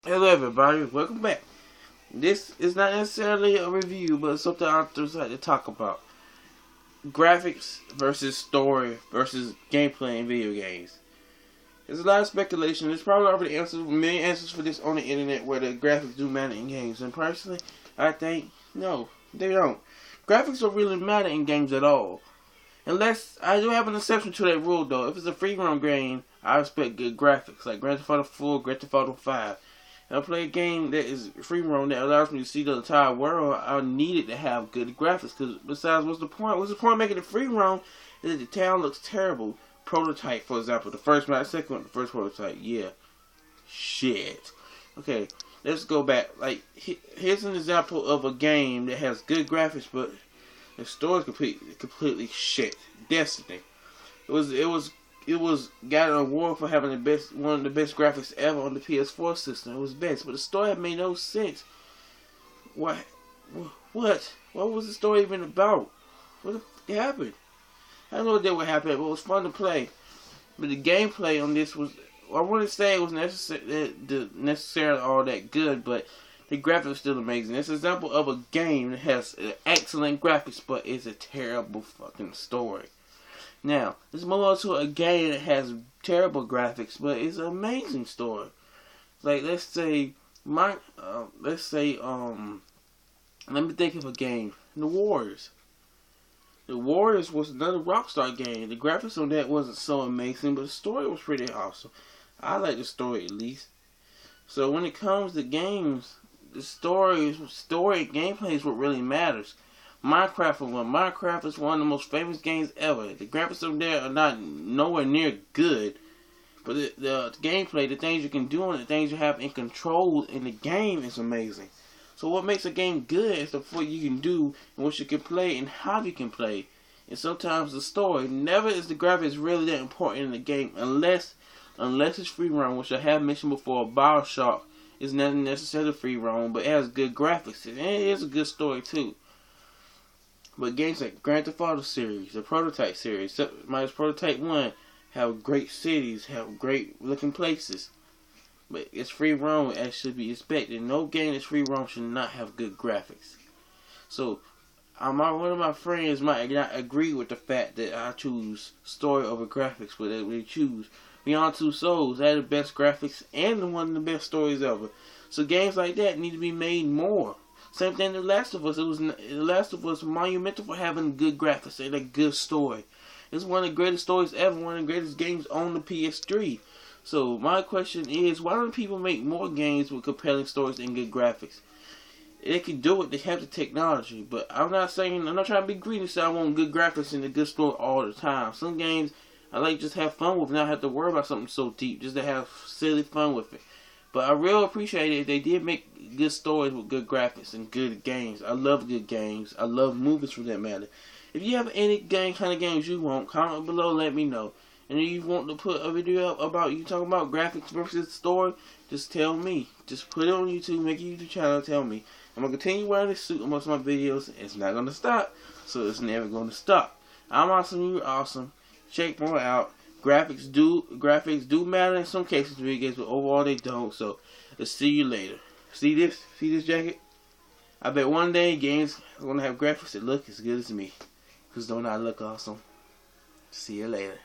Hello everybody, welcome back. This is not necessarily a review, but something I just like to talk about. Graphics versus story versus gameplay in video games. There's a lot of speculation. There's probably already many answers for this on the internet where the graphics do matter in games. And personally, I think, no, they don't. Graphics don't really matter in games at all. Unless, I do have an exception to that rule though. If it's a free roam game, I expect good graphics. Like Grand Theft Auto 4, Grand Theft Auto 5. If I play a game that is free roam that allows me to see the entire world, I need it to have good graphics. Because besides, what's the point? What's the point of making it free roam if the town looks terrible? Prototype, for example. The first, not the second one, the first prototype. Yeah. Shit. Okay, let's go back. Like, here's an example of a game that has good graphics, but the story is completely shit. Destiny. It was got an award for having one of the best graphics ever on the PS4 system. It was best, but the story made no sense. What? What was the story even about? What happened? I don't know what happened, but it was fun to play. But the gameplay on this was, I wouldn't say it was necessarily all that good, but the graphics are still amazing. It's an example of a game that has excellent graphics, but it's a terrible fucking story. Now, let's move on to a game that has terrible graphics, but it's an amazing story. Like, let me think of a game. The Warriors. The Warriors was another Rockstar game. The graphics on that wasn't so amazing, but the story was pretty awesome. I like the story at least. So when it comes to games, the story and gameplay is what really matters. Minecraft is one of the most famous games ever. The graphics on there are not nowhere near good, but the gameplay, the things you can do and the things you have in control in the game is amazing. So what makes a game good is what you can do and what you can play and how you can play. And sometimes the story. Never is the graphics really that important in the game unless it's free roam, which I have mentioned before. BioShock is not necessarily free roam, but it has good graphics and it is a good story too. But games like Grand Theft Auto series, the Prototype series, minus Prototype 1, have great cities, have great looking places. But it's free roam as should be expected. No game that's free roam should not have good graphics. So, one of my friends might not agree with the fact that I choose story over graphics, but they choose Beyond Two Souls. They had the best graphics and one of the best stories ever. So games like that need to be made more. Same thing with The Last of Us. The Last of Us monumental for having good graphics and a good story. It's one of the greatest stories ever, one of the greatest games on the PS3. So my question is, why don't people make more games with compelling stories and good graphics? They can do it, they have the technology, but I'm not trying to be greedy, so I want good graphics and a good story all the time. Some games I like just have fun with, not have to worry about something so deep, just to have silly fun with it. But I really appreciate it if they did make good stories with good graphics and good games. I love good games. I love movies for that matter. If you have any kind of games you want, comment below, let me know. And if you want to put a video up about you talking about graphics versus story, just tell me. Just put it on YouTube, make a YouTube channel, tell me. I'm going to continue wearing this suit in most of my videos. It's not going to stop, so it's never going to stop. I'm awesome, you're awesome. Check more out. Graphics do matter in some cases to video games, but overall they don't. So let's see you later. See this jacket? I bet one day games are gonna have graphics that look as good as me. Cause don't I look awesome? See you later.